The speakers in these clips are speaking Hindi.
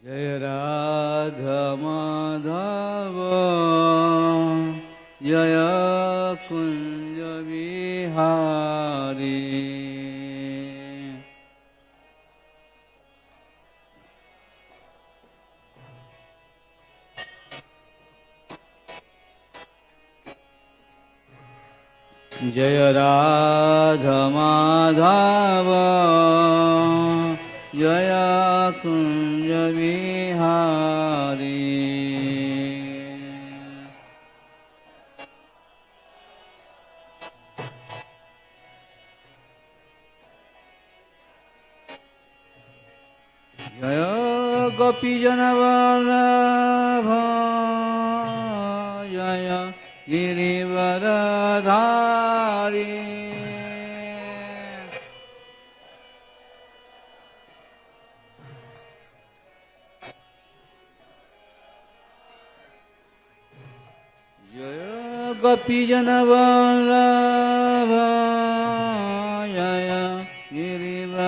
जय राधा माधव जय कुंज बिहारी। जय राधा माधव जय कुंज बिहारी। जय गोपीजन वल्लभ जय गिरिवरधारी। जय गोपीजन वल्लभ जय गिरिवरधारी।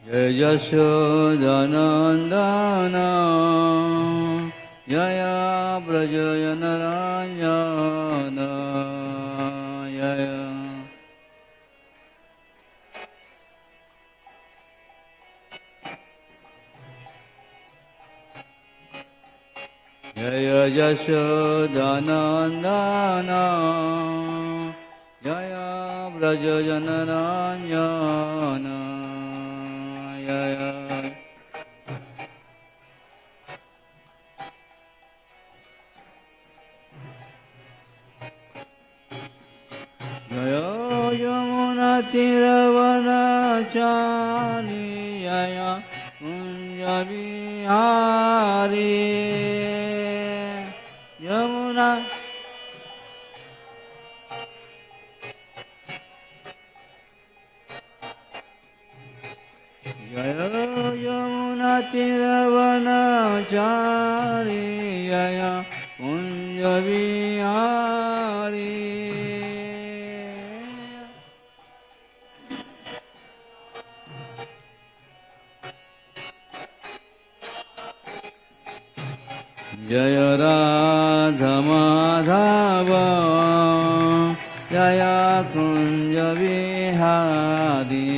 जय यशोदनन्दन जय व्रजनरञ्जन जय। जय यशोदनन्दन जय व्रजनरञ्जन जय। जय यमुनातीरवनचारी जय कुञ्ज बिहारी। यमुना जय यमुनातीरवनचारी जय कुञ्ज बिहारी। जय राधा माधव जय कुंज बिहारी।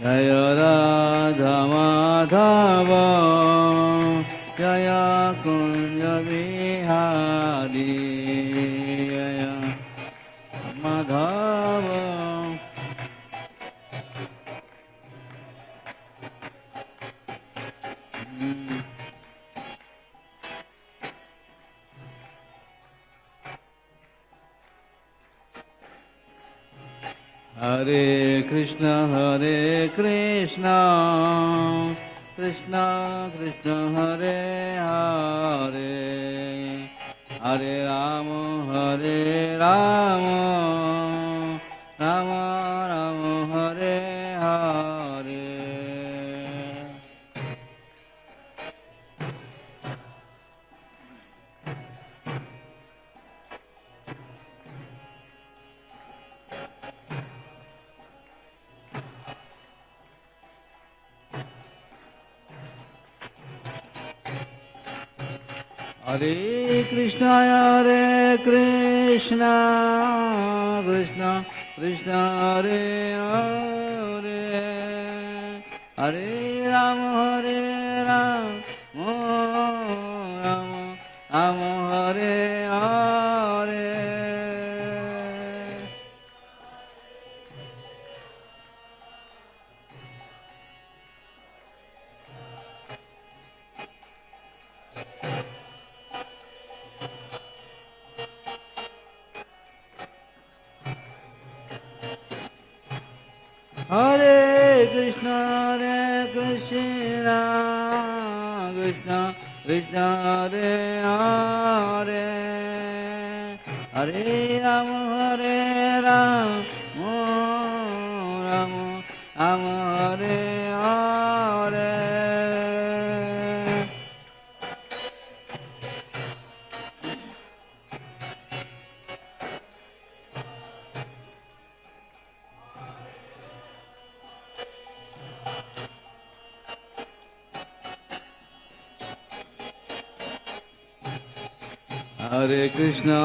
जय राधा माधव जय कुंज बिहारी जय माधव। हरे कृष्ण कृष्ण कृष्ण हरे हरे हरे राम राम राम हरे हरे। हरे कृष्ण कृष्ण कृष्ण हरे हरे हरे राम राम राम हरे हरे। हरे Krishna Krishna Krishna Hare Hare Hare Ram Ram Ram Hare Hare. Hare Krishna,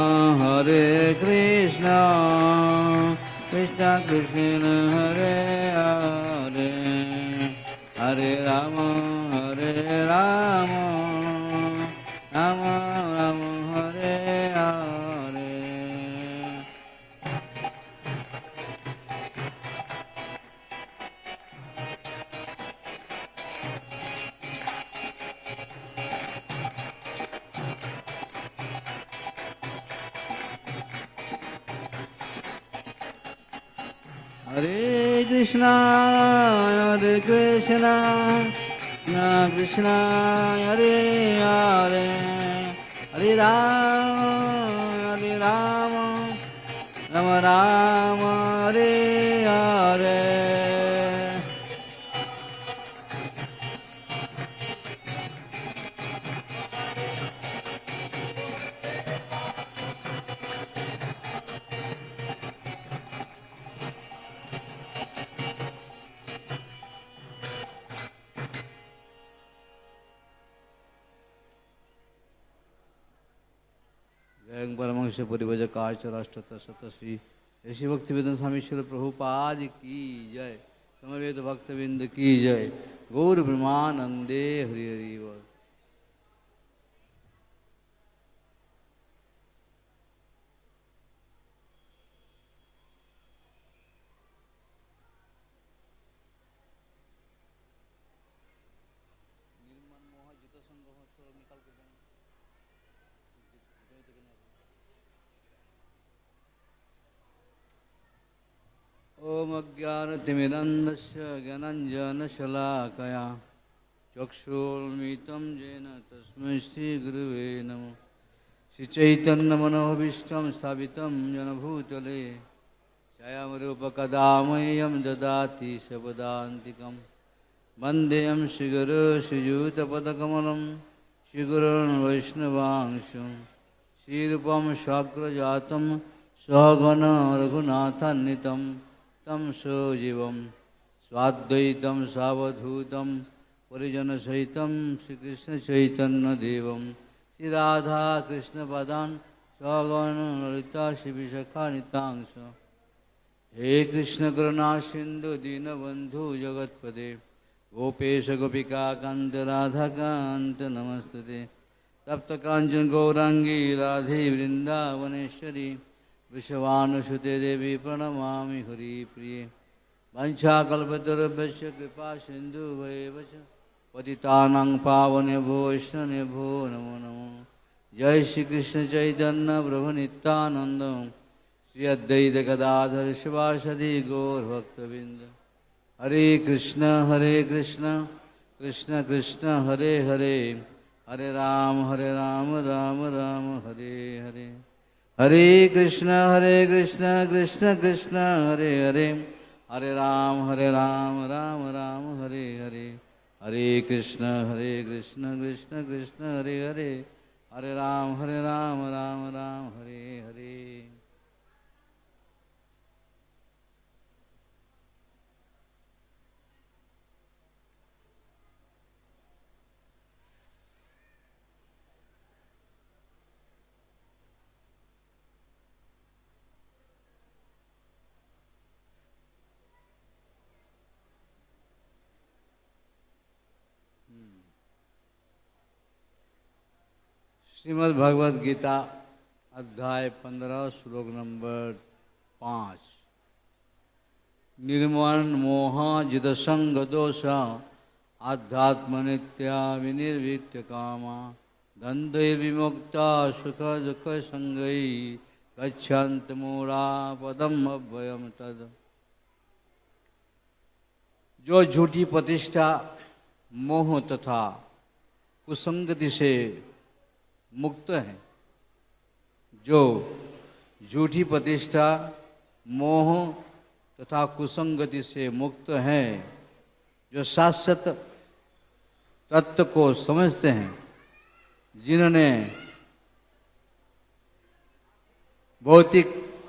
Krishna Krishna, Hare Hare, Hare Rama, Rama Rama, Hare Hare. Hare Krishna, Krishna Krishna, Hare Hare, Hare Rama, Rama Rama, Hare Hare. जय परमहंस परिव्रजकाच राष्ट्रत सतश्री ऋषि भक्तिवेदांत स्वामी श्रील प्रभुपाद की जय, समवेत भक्तविंद की जय, गौर ब्रह्मानंदे हरि हरि बोल। ओम अज्ञानतिमिरन्धस्य ज्ञानञ्जनशलाकया चक्षुर्मिलितं येन तस्मै श्रीगुरुवे नमः। श्रीचैतन्यमनोभीष्टं स्थापितं येन भूतले स्वयं मह्यं ददाति स्वपदान्तिकं। वन्देऽहं श्रीगुरो श्रीयुतपदकमलं श्रीगुरोन् वैष्णवांशं श्रीरूपं साग्रजातं सहगण रघुनाथान्वितं तं सजीवं स्वाद्वैतं सावधूतं परिजनसहितं श्रीकृष्णचैतन्यदेवं श्रीराधाकृष्णपदान् सहगण ललिता श्रीविशाखान्वितांश। हे कृष्ण करुणा सिन्धु दीनबन्धु जगत्पते गोपेश गोपिकान्त राधाकान्त नमस्तुते। तप्त कांचन गौरांगी राधे वृंदावनेश्वरी वृषभानुसुते देवी प्रणमामि हरिप्रिये। वंशाकल्पतरुभ्यश्च कृपा सिन्धुभ्येव च पतितानां पावनेभ्यो वैष्णवेभ्यो नमो नमो। जय श्री कृष्ण चैतन्य प्रभु नित्यानंद श्री अद्वैत गदाधर शिवासदि गौर भक्तबिंद। हरे कृष्ण कृष्ण कृष्ण हरे हरे, हरे राम राम राम हरे हरे। हरे कृष्ण कृष्ण कृष्ण हरे हरे, हरे राम राम राम हरे हरे। हरे कृष्ण कृष्ण कृष्ण हरे हरे, हरे राम राम हरे हरे। श्रीमद् भगवद गीता अध्याय 15 श्लोक नंबर 5। निर्मण मोह जित संग दोष आध्यात्म नित्या विनिर्वित्य कामा द्वंद्व विमुक्ता सुख दुख संगई गच्छन्त मूढ़ा पदम अव्ययम तद। जो झूठी प्रतिष्ठा मोह तथा कुसंगति से मुक्त हैं, जो झूठी प्रतिष्ठा मोह तथा कुसंगति से मुक्त हैं, जो शाश्वत तत्व को समझते हैं, जिन्होंने भौतिक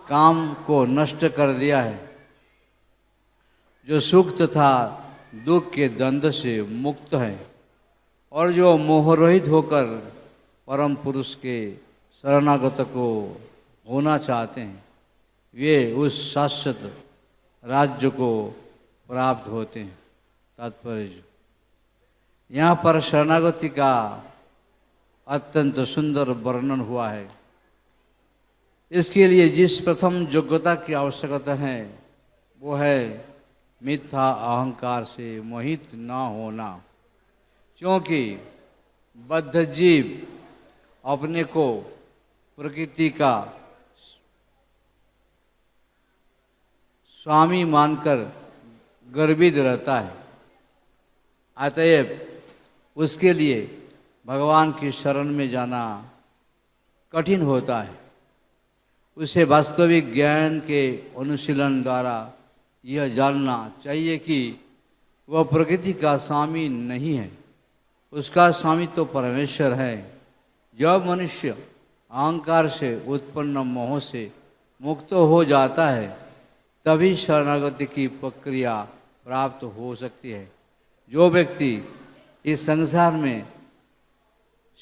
काम को नष्ट कर दिया है, जो सुख तथा दुख के द्वंद्व से मुक्त है और जो मोहरहित होकर परम पुरुष के शरणागत को होना चाहते हैं, वे उस शाश्वत राज्य को प्राप्त होते हैं। तात्पर्य जो यहाँ पर शरणागति का अत्यंत सुंदर वर्णन हुआ है। इसके लिए जिस प्रथम योग्यता की आवश्यकता है वो है मिथ्या अहंकार से मोहित न होना, क्योंकि बद्ध जीव अपने को प्रकृति का स्वामी मानकर गर्वित रहता है। अतएव उसके लिए भगवान की शरण में जाना कठिन होता है। उसे वास्तविक ज्ञान के अनुशीलन द्वारा यह जानना चाहिए कि वह प्रकृति का स्वामी नहीं है, उसका स्वामी तो परमेश्वर है। जब मनुष्य अहंकार से उत्पन्न मोह से मुक्त हो जाता है, तभी शरणागति की प्रक्रिया प्राप्त हो सकती है। जो व्यक्ति इस संसार में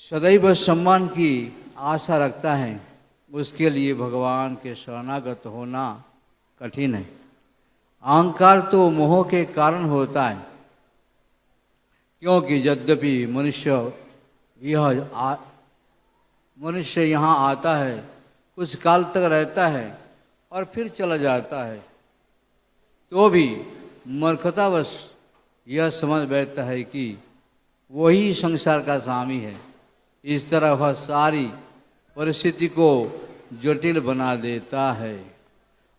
सदैव सम्मान की आशा रखता है, उसके लिए भगवान के शरणागत होना कठिन है। अहंकार तो मोह के कारण होता है, क्योंकि यद्यपि मनुष्य यहाँ आता है, कुछ काल तक रहता है और फिर चला जाता है, तो भी मूर्खतावश यह समझ बैठता है कि वही संसार का स्वामी है। इस तरह वह सारी परिस्थिति को जटिल बना देता है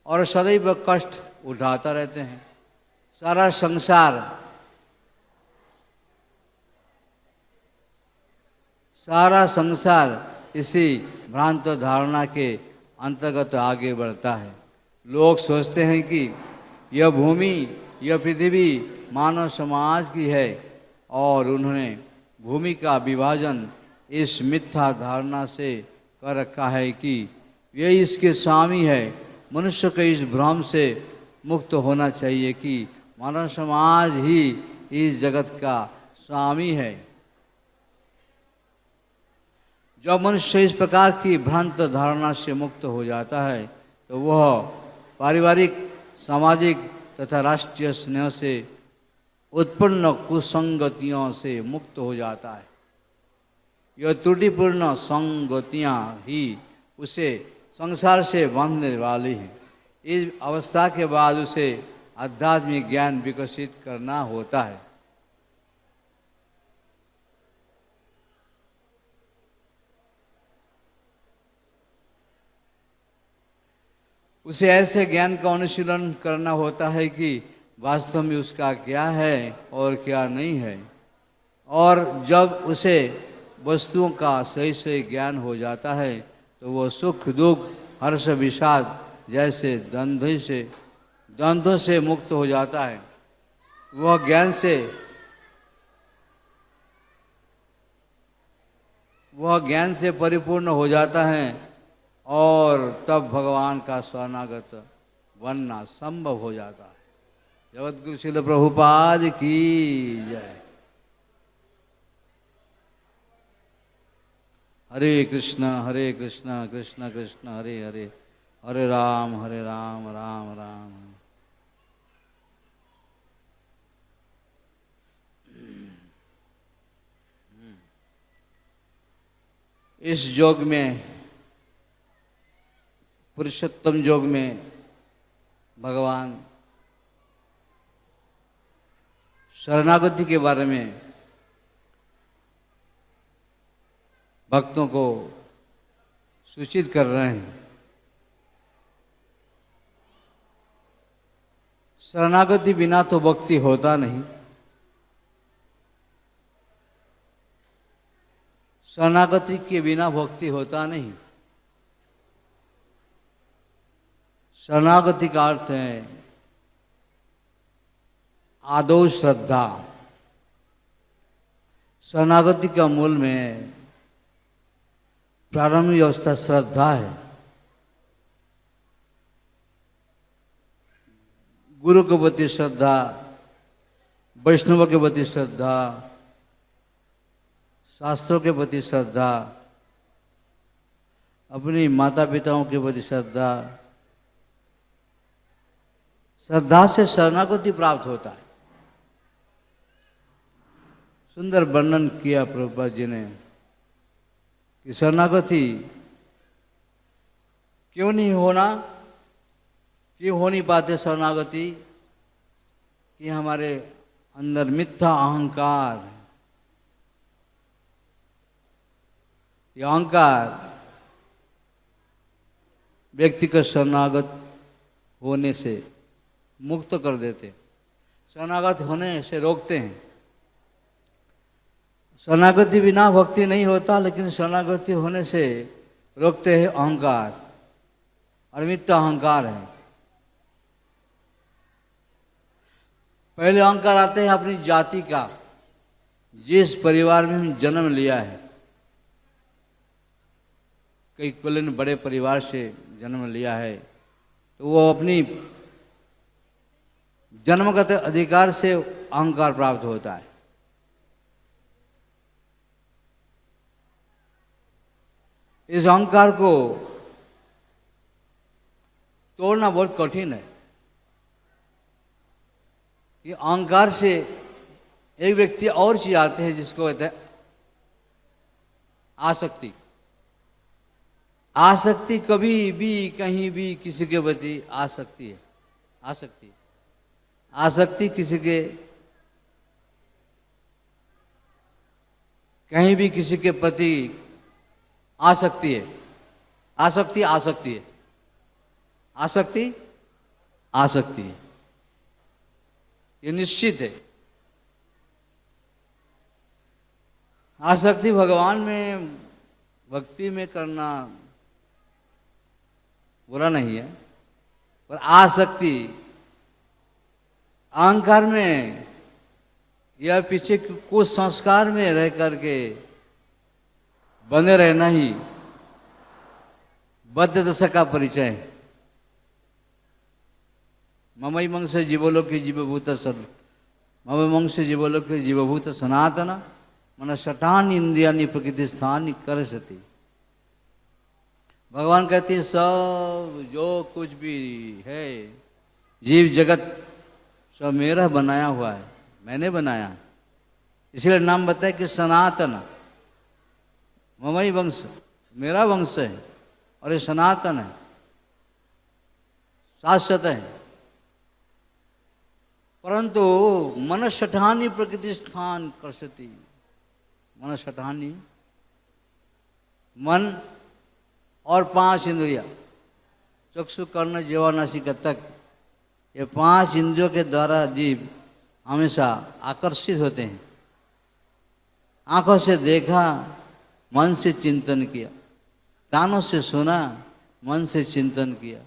और सदैव कष्ट उठाता रहते हैं। सारा संसार इसी भ्रांत धारणा के अंतर्गत आगे बढ़ता है। लोग सोचते हैं कि यह भूमि, यह पृथ्वी मानव समाज की है और उन्होंने भूमि का विभाजन इस मिथ्या धारणा से कर रखा है कि वे इसके स्वामी है। मनुष्य को इस भ्रम से मुक्त होना चाहिए कि मानव समाज ही इस जगत का स्वामी है। जब मनुष्य इस प्रकार की भ्रांत धारणा से मुक्त हो जाता है, तो वह पारिवारिक, सामाजिक तथा राष्ट्रीय स्नेह से उत्पन्न कुसंगतियों से मुक्त हो जाता है। यह त्रुटिपूर्ण संगतियाँ ही उसे संसार से बांधने वाली हैं। इस अवस्था के बाद उसे आध्यात्मिक ज्ञान विकसित करना होता है। उसे ऐसे ज्ञान का अनुशीलन करना होता है कि वास्तव में उसका क्या है और क्या नहीं है। और जब उसे वस्तुओं का सही सही ज्ञान हो जाता है, तो वह सुख दुख हर्ष विषाद जैसे द्वंद्वों से मुक्त हो जाता है। वह ज्ञान से परिपूर्ण हो जाता है और तब भगवान का शरणागत बनना संभव हो जाता है। जगतगुरु श्रील प्रभुपाद की जय। हरे कृष्ण कृष्ण कृष्ण हरे हरे, हरे राम राम राम। इस योग में, पुरुषोत्तम योग में, भगवान शरणागति के बारे में भक्तों को सूचित कर रहे हैं। शरणागति बिना तो भक्ति होता नहीं। शरणागति के बिना भक्ति होता नहीं। शरणागति का अर्थ है आदौ श्रद्धा। शरणागति का मूल में प्रारंभिक अवस्था श्रद्धा है। गुरु के प्रति श्रद्धा, वैष्णव के प्रति श्रद्धा, शास्त्रों के प्रति श्रद्धा, अपनी माता पिताओं के प्रति श्रद्धा, श्रद्धा से शरणागति प्राप्त होता है। सुंदर वर्णन किया प्रभुपाद जी ने कि शरणागति क्यों नहीं होना, क्यों हो नहीं पाते शरणागति, कि हमारे अंदर मिथ्या अहंकार है। ये अहंकार व्यक्ति को शरणागत होने से मुक्त कर देते, शरणागत होने से रोकते हैं। शरणागति बिना भक्ति नहीं होता, लेकिन शरणागति होने से रोकते हैं अहंकार, और मिथ्या अहंकार है। पहले अहंकार आते हैं अपनी जाति का, जिस परिवार में हम जन्म लिया है। कई कुलीन बड़े परिवार से जन्म लिया है, तो वो अपनी जन्मगत अधिकार से अहंकार प्राप्त होता है। इस अहंकार को तोड़ना बहुत कठिन है। ये अहंकार से एक व्यक्ति और चीज आते हैं जिसको कहते हैं आसक्ति। आसक्ति कभी भी कहीं भी किसी के प्रति आसक्ति है। आसक्ति आसक्ति किसी के कहीं भी किसी के प्रति आसक्ति है। आसक्ति आसक्ति है। आसक्ति आसक्ति है, ये निश्चित है। आसक्ति भगवान में भक्ति में करना बुरा नहीं है, पर आसक्ति अहंकार में या पीछे कुछ संस्कार में रह करके बने रहना ही बद्ध दशा का परिचय है। ममई मंग से जीवोलोक जीवभूत सर्व मम मंग से जीवोलोक जीवभूत सनातन मन शठान इंद्रियानि प्रकृति स्थान कर सती। भगवान कहते हैं सब जो कुछ भी है जीव जगत सब मेरा बनाया हुआ है, मैंने बनाया। इसलिए नाम बताया कि सनातन, ममई वंश, मेरा वंश है और ये सनातन है, शाश्वत है। परंतु मन शठानी प्रकृति स्थान कर्षति। मन शठानी, मन और 5 इंद्रिया, चक्षु कर्ण जीवा नासिका तक, ये 5 इंद्रियों के द्वारा जीव हमेशा आकर्षित होते हैं। आंखों से देखा, मन से चिंतन किया, कानों से सुना, मन से चिंतन किया,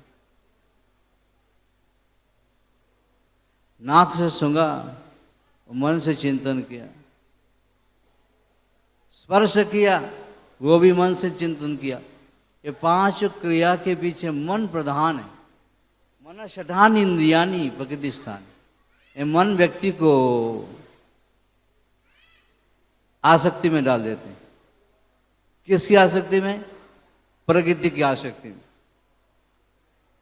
नाक से सूंघा, मन से चिंतन किया, स्पर्श किया, वो भी मन से चिंतन किया। ये 5 क्रिया के पीछे मन प्रधान है। मन शठान इंद्रियानी प्रकृति स्थान। ये मन व्यक्ति को आसक्ति में डाल देते हैं। किसकी आसक्ति में? प्रकृति की आसक्ति में।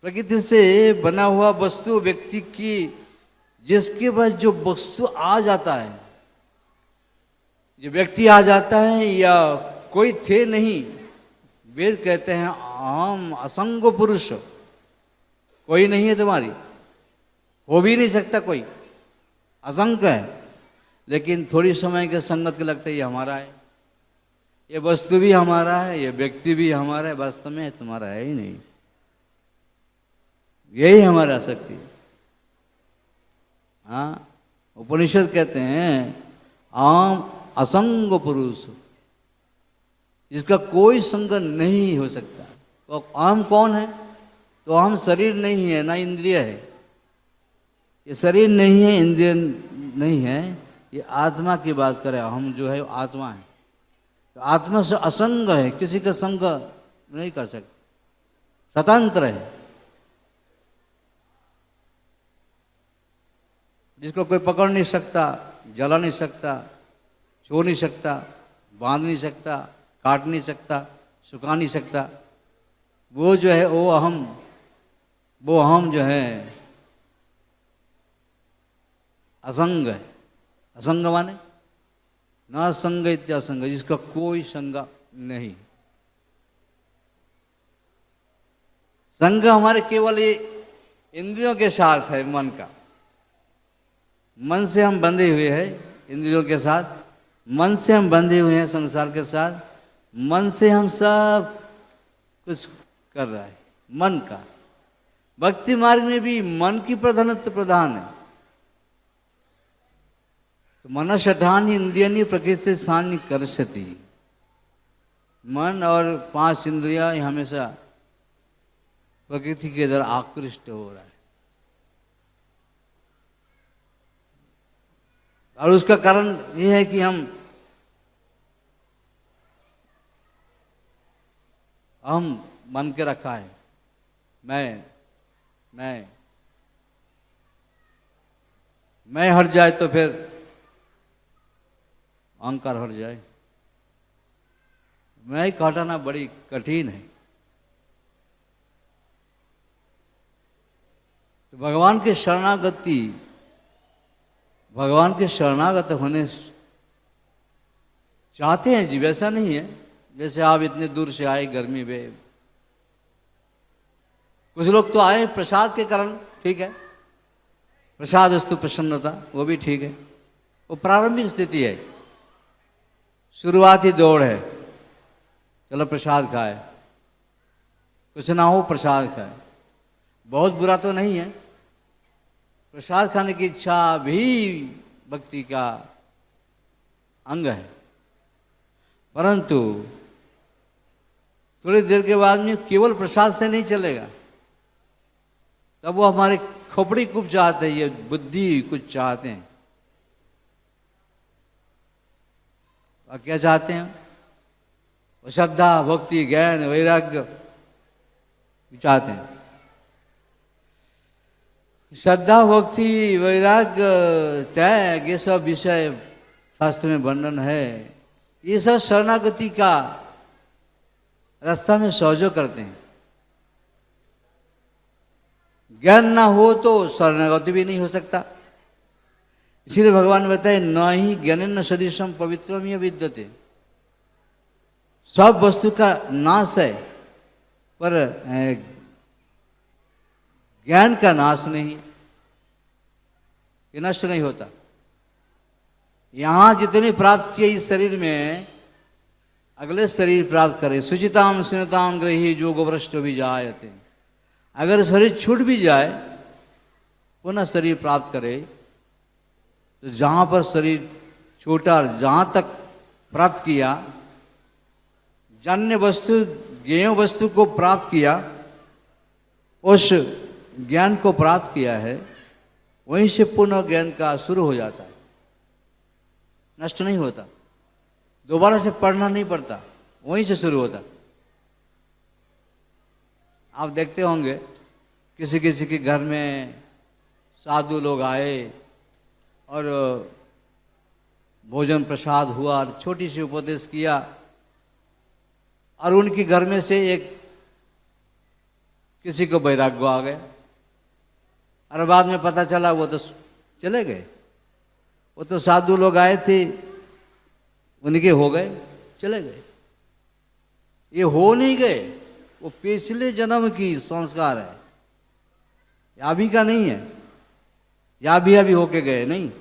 प्रकृति से बना हुआ वस्तु व्यक्ति की, जिसके पास जो वस्तु आ जाता है, जो व्यक्ति आ जाता है या कोई थे नहीं, वेद कहते हैं हम असंग पुरुष, कोई नहीं है तुम्हारी, हो भी नहीं सकता कोई, असंग है। लेकिन थोड़ी समय के संगत के लगता है ये हमारा है, ये वस्तु भी हमारा है, ये व्यक्ति भी हमारा है, वास्तव में तुम्हारा है ही नहीं। यही हमारा आसक्ति है। हाँ, उपनिषद कहते हैं आम असंग पुरुष, जिसका कोई संग नहीं हो सकता। तो आम कौन है? तो हम शरीर नहीं है ना इंद्रिय है। ये शरीर नहीं है, इंद्रिय नहीं है, ये आत्मा की बात करें। हम जो है आत्मा है, तो आत्मा से असंग है, किसी का संग नहीं कर सकते, स्वतंत्र है, जिसको कोई पकड़ नहीं सकता, जला नहीं सकता, छू नहीं सकता, बांध नहीं सकता, काट नहीं सकता, सुखा नहीं सकता। वो जो है वो हम जो है असंग है। असंग माने न संग इत्यासंग, जिसका कोई संग नहीं। संग हमारे केवल ये इंद्रियों के साथ है, मन का। मन से हम बंधे हुए हैं इंद्रियों के साथ, मन से हम बंधे हुए हैं संसार के साथ, मन से हम सब कुछ कर रहा है, मन का। भक्ति मार्ग में भी मन की प्रधानत्व प्रधान है। तो मनषठानि इंद्रियाणि प्रकृति स्थानि कर्षति। मन और 5 इंद्रियां हमेशा प्रकृति के द्वारा आकृष्ट हो रहा है, और उसका कारण यह है कि हम मन के रखा है, मैं हट जाए तो फिर अहंकार हट जाए। मैं को हटाना बड़ी कठिन है। तो भगवान के शरणागत होने चाहते हैं जी, वैसा नहीं है जैसे आप इतने दूर से आए गर्मी में। कुछ लोग तो आए प्रसाद के कारण, ठीक है, प्रसाद अस्तु प्रसन्नता, वो भी ठीक है, वो प्रारंभिक स्थिति है, शुरुआती दौड़ है। चलो प्रसाद खाए, कुछ ना हो प्रसाद खाए, बहुत बुरा तो नहीं है। प्रसाद खाने की इच्छा भी भक्ति का अंग है, परंतु थोड़ी देर के बाद में केवल प्रसाद से नहीं चलेगा। तब वो हमारे खोपड़ी कुछ चाहते हैं, ये बुद्धि कुछ चाहते हैं। और क्या चाहते हैं? वो श्रद्धा, भक्ति, ज्ञान, वैराग्य चाहते हैं। श्रद्धा, भक्ति, वैराग्य, त्याग, ये सब विषय शास्त्र में वर्णन है। ये सब शरणागति का रास्ता में सहयोग करते हैं। ज्ञान ना हो तो शरणागति भी नहीं हो सकता। इसीलिए भगवान बताए न ही ज्ञानेन सदृशम पवित्रम ये विद्यते। सब वस्तु का नाश है, पर ज्ञान का नाश नहीं, ये नष्ट नहीं होता। यहां जितने प्राप्त किए इस शरीर में, अगले शरीर प्राप्त करे। सुचिताम स्निताम ग्रही जो गोभ्रष्ट भी जायते। अगर शरीर छूट भी जाए, पुनः शरीर प्राप्त करे, तो जहां पर शरीर छूटा, जहां तक प्राप्त किया, जन्य वस्तु, ज्ञेय वस्तु को प्राप्त किया, उस ज्ञान को प्राप्त किया है, वहीं से पुनः ज्ञान का शुरू हो जाता है, नष्ट नहीं होता। दोबारा से पढ़ना नहीं पड़ता, वहीं से शुरू होता। आप देखते होंगे किसी किसी के घर में साधु लोग आए और भोजन प्रसाद हुआ और छोटी सी उपदेश किया, और उनके घर में से एक किसी को वैराग्य आ गया, और बाद में पता चला वो तो चले गए। वो तो साधु लोग आए थे, उनके हो गए, चले गए। ये हो नहीं गए, वो पिछले जन्म की संस्कार है, अभी का नहीं है, या भी होके गए नहीं।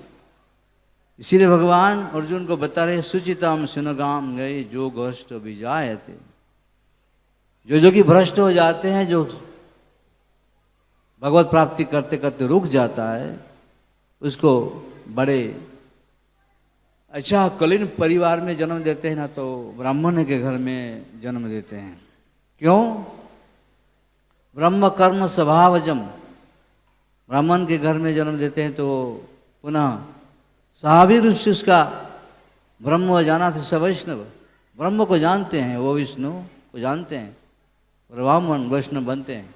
इसीलिए भगवान अर्जुन को बता रहे सुचिताम सुनगाम गए जो भ्रष्ट विजाय थे। जो कि भ्रष्ट हो जाते हैं, जो भगवत प्राप्ति करते करते रुक जाता है, उसको बड़े अच्छा कुलीन परिवार में जन्म देते हैं ना, तो ब्राह्मण के घर में जन्म देते हैं। क्यों? ब्रह्म कर्म स्वभावजम, ब्राह्मण के घर में जन्म देते हैं तो पुनः स्वाभाविक रूप से उसका ब्रह्म जाना था। सब वैष्णव ब्रह्म को जानते हैं, वो विष्णु को जानते हैं, ब्राह्मण वैष्णव बनते हैं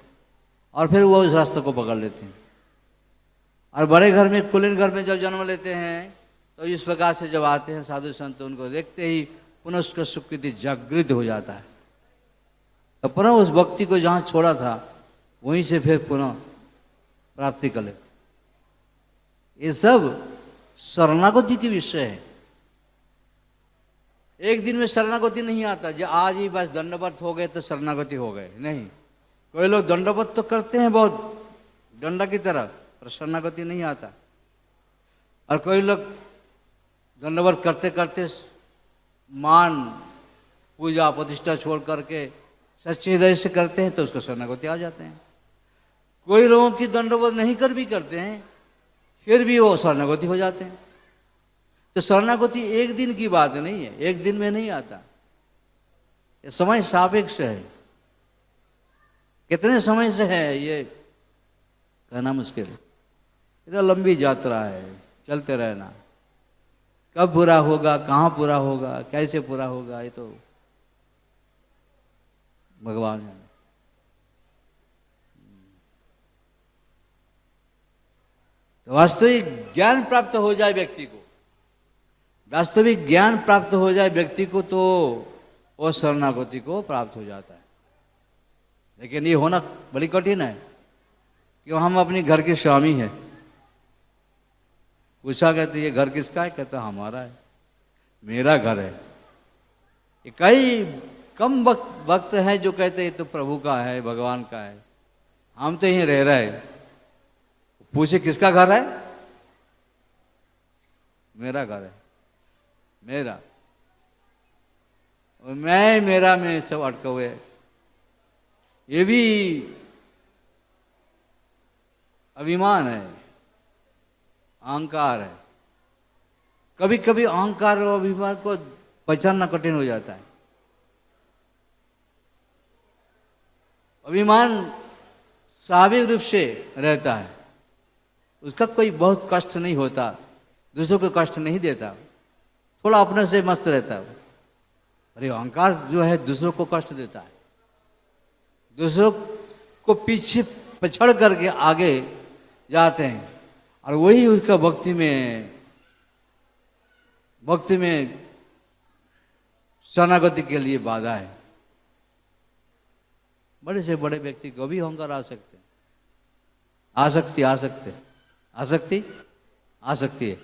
और फिर वो उस रास्ते को पकड़ लेते हैं। और बड़े घर में, कुलीन घर में जब जन्म लेते हैं तो इस प्रकार से जब आते हैं साधु संत, उनको देखते ही पुनः उसका सुकृति जागृत हो जाता है। तो पुनः उस भक्ति को जहाँ छोड़ा था वहीं से फिर पुनः प्राप्ति कर लेते। ये सब शरणागति के विषय है। एक दिन में शरणागति नहीं आता, जो आज ही बस दंडवत हो गए तो शरणागति हो गए, नहीं। कोई लोग दंडवत तो करते हैं बहुत डंडा की तरह, पर शरणागति नहीं आता। और कोई लोग दंडवत करते करते मान पूजा प्रतिष्ठा छोड़ करके सच्चे हृदय से करते हैं तो उसको शरणागति आ जाते हैं। कोई लोगों की दंडवत नहीं कर भी करते हैं फिर भी वो शरणागति हो जाते हैं। तो शरणागति एक दिन की बात नहीं है, एक दिन में नहीं आता, ये समय सापेक्ष है। कितने समय से है ये कहना मुश्किल है। इधर लंबी यात्रा है, चलते रहना। कब पूरा होगा, कहाँ पूरा होगा, कैसे पूरा होगा, ये तो भगवान जाने। तो वास्तविक ज्ञान प्राप्त हो जाए व्यक्ति को, वास्तविक ज्ञान प्राप्त हो जाए व्यक्ति को, तो वो शरणागति को प्राप्त हो जाता है। लेकिन ये होना बड़ी कठिन है कि हम अपनी घर के स्वामी हैं। पूछा कहते ये घर किसका है, कहता हमारा है, मेरा घर है। ये कई कम वक्त हैं जो कहते ये तो प्रभु का है, भगवान का है, हम तो यहीं रह रहे हैं। पूछे किसका घर है, मेरा घर है, मेरा, और मैं मेरा में सब अटके हुए। ये भी अभिमान है, अहंकार है। कभी कभी अहंकार और अभिमान को पहचानना कठिन हो जाता है। अभिमान स्वाभाविक रूप से रहता है, उसका कोई बहुत कष्ट नहीं होता, दूसरों को कष्ट नहीं देता, थोड़ा अपने से मस्त रहता है। अरे अहंकार जो है दूसरों को कष्ट देता है, दूसरों को पीछे पछड़ करके आगे जाते हैं, और वही उसका भक्ति में शरणागति के लिए बाधा है। बड़े से बड़े व्यक्ति को भी अहंकार आ सकते हैं, आसक्ति आ सकते हैं, आसक्ति आ सकती है,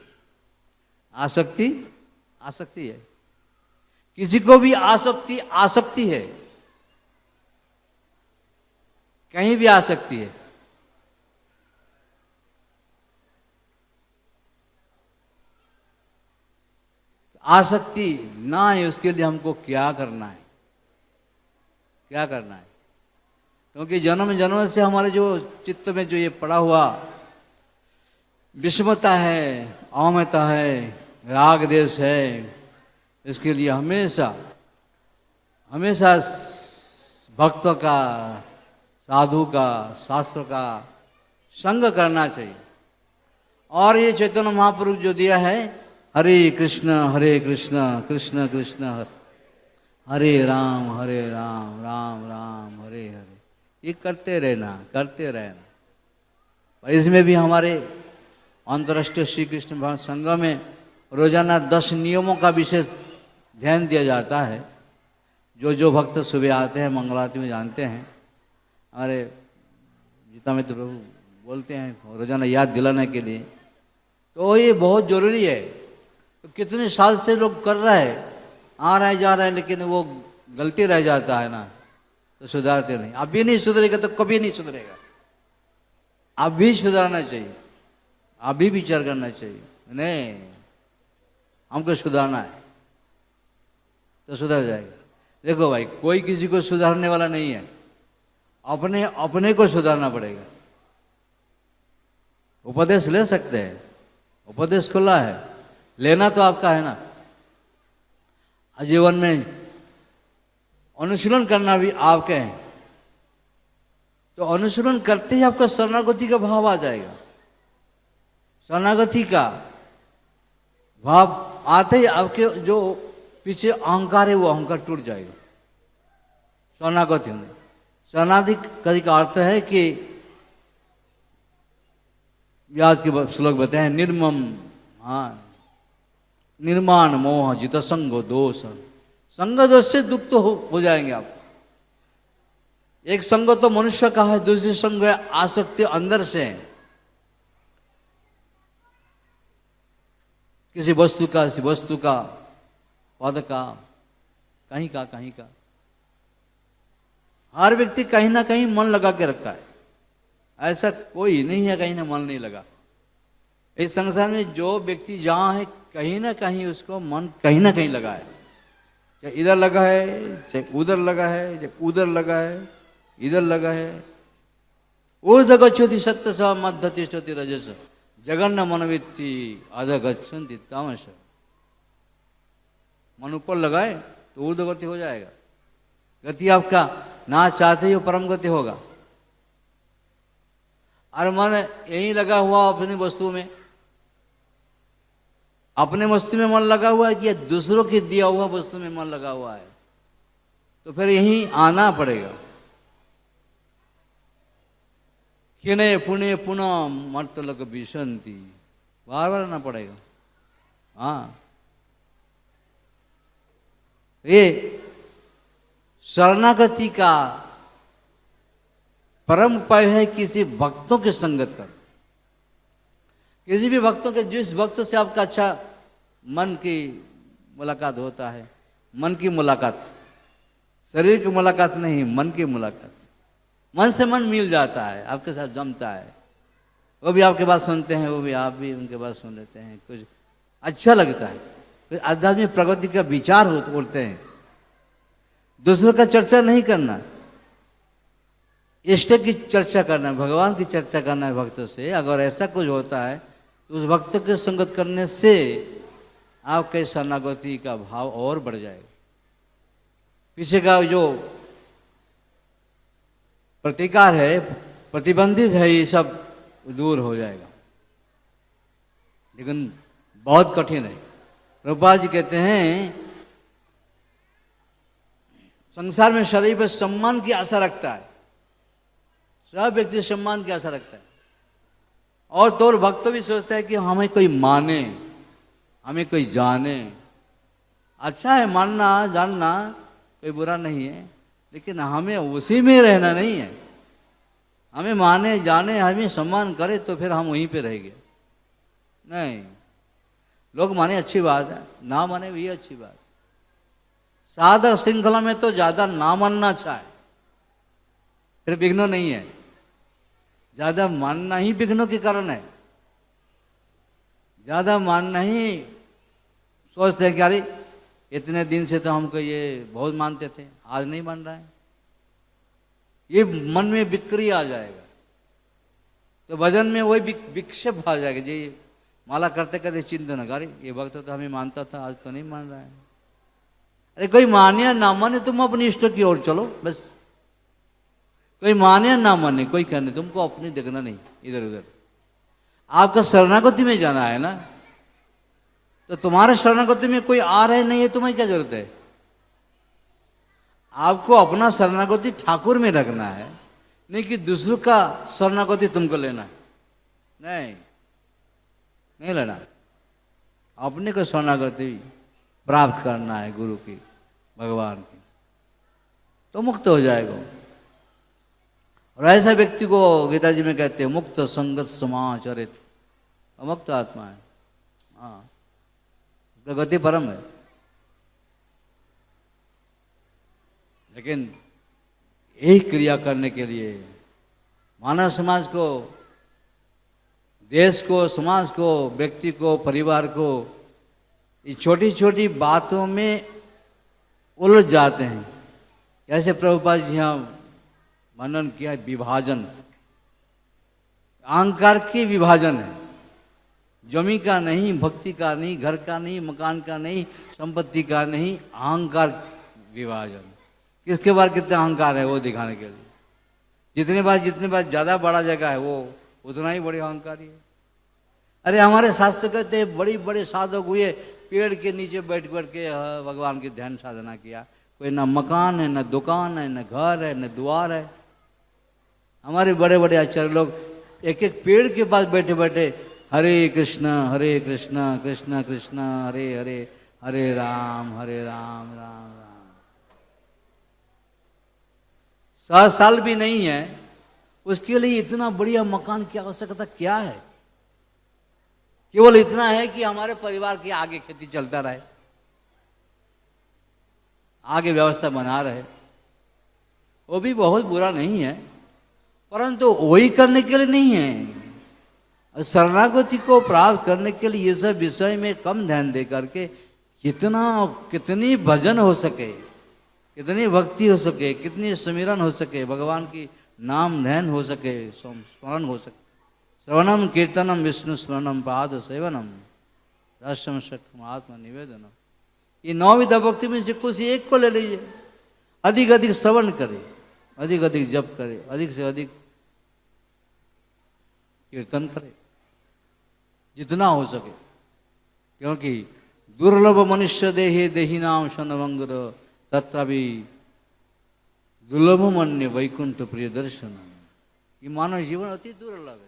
आसक्ति है। किसी को भी आसक्ति है, कहीं भी आ सकती है। आसक्ति ना है, उसके लिए हमको क्या करना है, क्या करना है? क्योंकि जन्म जन्म से हमारे जो चित्त में जो ये पड़ा हुआ विषमता है, अहमता है, राग देश है, इसके लिए हमेशा हमेशा भक्तों का, साधु का, शास्त्र का संग करना चाहिए। और ये चैतन्य महाप्रभु जो दिया है, हरे कृष्ण कृष्ण कृष्ण हरे राम राम राम हरे हरे, ये करते रहना। और इसमें भी हमारे अंतर्राष्ट्रीय श्री कृष्ण भक्त संघ में रोजाना 10 नियमों का विशेष ध्यान दिया जाता है। जो भक्त सुबह आते हैं मंगलारती में जानते हैं, हमारे गीता में तो प्रभु बोलते हैं रोजाना याद दिलाने के लिए, तो ये बहुत जरूरी है। तो कितने साल से लोग कर रहे हैं, आ रहे जा रहे हैं, लेकिन वो गलती रह जाता है ना, तो सुधारते नहीं। अभी नहीं सुधरेगा तो कभी नहीं सुधरेगा। अभी सुधारना चाहिए, अभी विचार करना चाहिए, नहीं हमको सुधारना है तो सुधर जाएगा। देखो भाई, कोई किसी को सुधारने वाला नहीं है, अपने को सुधारना पड़ेगा। उपदेश ले सकते हैं, उपदेश खुला है, लेना तो आपका है ना। जीवन में अनुशीलन करना भी आपके हैं। तो अनुसरण करते ही आपका शरणागति का भाव आ जाएगा। शरणागति का भाव आते ही आपके जो पीछे अहंकार है वो अहंकार टूट जाएगा। शरणागति होने, शरणागति का अर्थ है कि व्यास के श्लोक बताए हैं, निर्मम, हाँ, निर्माण मोह जित संग दोष। संग दोष से दुख तो हो जाएंगे आप। एक संग तो मनुष्य का है, दूसरी संग है आसक्ति अंदर से, किसी वस्तु का पद का, कहीं का। हर व्यक्ति कहीं ना कहीं मन लगा के रखा है, ऐसा कोई नहीं है कहीं ना मन नहीं लगा। इस संसार में जो व्यक्ति जहाँ है कहीं ना कहीं उसको मन कहीं ना कहीं लगा है, चाहे इधर लगा है, चाहे उधर लगा है, चाहे उधर लगा है, इधर लगा है। ऊर्ध्व गच्छति सत्तस मध्य तिष्ठति रजस जगन्न मनोवित्ति अध गच्छन्ति तामस। मन ऊपर लगाए तो ऊर्ध्व गति हो जाएगा, गति आपका ना चाहते ही परम गति होगा। और मन यहीं लगा हुआ अपनी वस्तु में, अपने वस्तु में मन लगा हुआ है या दूसरों के दिया हुआ वस्तु में मन लगा हुआ है, तो फिर यहीं आना पड़ेगा। किने पुणे पुनः मर्तलक विशंति, बार बार आना पड़ेगा। हाँ, ये शरणागति का परम उपाय है किसी भक्तों की संगत कर। किसी भी भक्तों के, जिस भक्तों से आपका अच्छा मन की मुलाकात होता है, मन की मुलाकात, शरीर की मुलाकात नहीं, मन की मुलाकात, मन से मन मिल जाता है, आपके साथ जमता है, वो भी आपके बात सुनते हैं, वो भी आप भी उनके बात सुन लेते हैं, कुछ अच्छा लगता है, कुछ आध्यात्मिक प्रगति का विचार होते हैं। दूसरों का चर्चा नहीं करना, इष्ट की चर्चा करना, भगवान की चर्चा करना है भक्तों से। अगर ऐसा कुछ होता है तो उस भक्तों की संगत करने से आपके शरणागति का भाव और बढ़ जाएगा। पीछे का जो प्रतिकार है, प्रतिबंधित है, ये सब दूर हो जाएगा, लेकिन बहुत कठिन है। प्रभुपाद जी कहते हैं संसार में शरीर पर सम्मान की आशा रखता है, सब व्यक्ति सम्मान की आशा रखता है, और तो और भक्त भी सोचता है कि हमें कोई माने, हमें कोई जाने। अच्छा है मानना जानना, कोई बुरा नहीं है, लेकिन हमें उसी में रहना नहीं है। हमें माने जाने, हमें सम्मान करे तो फिर हम वहीं पे रहेंगे। नहीं, लोग माने अच्छी बात है, ना माने भी अच्छी बात। साधक श्रृंखला में तो ज़्यादा ना मानना अच्छा है, फिर विघ्न नहीं है। ज़्यादा मानना ही विघ्नों के कारण है। ज़्यादा मानना ही, सोचते हैं कि अरे इतने दिन से तो हमको ये बहुत मानते थे, आज नहीं मान रहा है, ये मन में विक्री आ जाएगा। तो भजन में वही विक्षेप आ जाएगा जी, माला करते करते चिंतन, अरे ये वक्त तो हमें मानता था, आज तो नहीं मान रहा है। अरे कोई माने या ना माने, तुम अपनी इष्ट की ओर चलो बस। कोई माने या ना माने कोई कहने, तुमको अपनी देखना नहीं इधर उधर। आपका शरणागति में जाना है ना, तो तुम्हारे शरणागति में कोई आ रहा है नहीं है, तुम्हें क्या जरूरत है? आपको अपना शरणागति ठाकुर में रखना है, नहीं कि दूसरों का शरणागति तुमको लेना है। नहीं लेना, अपने को शरणागति प्राप्त करना है गुरु की, भगवान की, तो मुक्त हो जाएगा। और ऐसा व्यक्ति को गीता जी में कहते हैं मुक्त संगत समाचरित, अमुक्त आत्मा है। हाँ, उसका गति परम है। लेकिन यही क्रिया करने के लिए मानव समाज को, देश को, समाज को, व्यक्ति को, परिवार को ये छोटी छोटी बातों में उलझ जाते हैं। जैसे प्रभुपाद जी यहाँ वर्णन किया, विभाजन, अहंकार की विभाजन है। जमी का नहीं, भक्ति का नहीं, घर का नहीं, मकान का नहीं, संपत्ति का नहीं, अहंकार विभाजन। किसके बारे कितना अहंकार है वो दिखाने के लिए। जितने बार ज़्यादा बड़ा जगह है वो उतना ही बड़ी अहंकारी है। अरे हमारे शास्त्र कहते हैं बड़ी बड़े साधक हुए, पेड़ के नीचे बैठ के भगवान की ध्यान साधना किया। कोई ना मकान है, ना दुकान है, ना घर है, ना द्वार है। हमारे बड़े बड़े आचार्य लोग एक एक पेड़ के पास बैठे बैठे हरे कृष्ण कृष्ण कृष्ण हरे हरे, हरे राम राम राम। 100 साल भी नहीं है, उसके लिए इतना बढ़िया मकान की आवश्यकता क्या है? केवल इतना है कि हमारे परिवार के आगे खेती चलता रहे, आगे व्यवस्था बना रहे। वो भी बहुत बुरा नहीं है, परंतु वही करने के लिए नहीं है। शरणागति को प्राप्त करने के लिए ये सब विषय में कम ध्यान दे करके कितनी भजन हो सके, कितनी भक्ति हो सके, कितनी सुमिरन हो सके, भगवान की नाम ध्यान हो सके, स्मरण हो सके। श्रवणम कीर्तनम विष्णु स्मरणम पाद सेवनम रसम शक्म आत्म निवेदनम। ये 9 विधा भक्ति में से कुछ एक को ले लीजिए। अधिक अधिक श्रवण करे, अधिक अधिक जप करे, अधिक से अधिक कीर्तन करे, जितना हो सके। क्योंकि दुर्लभ मनुष्य देहे देही नाम शनभंगर तत्र भी दुर्लभ मन्य वैकुंठ प्रिय दर्शन। ये मानव जीवन अति दुर्लभ है।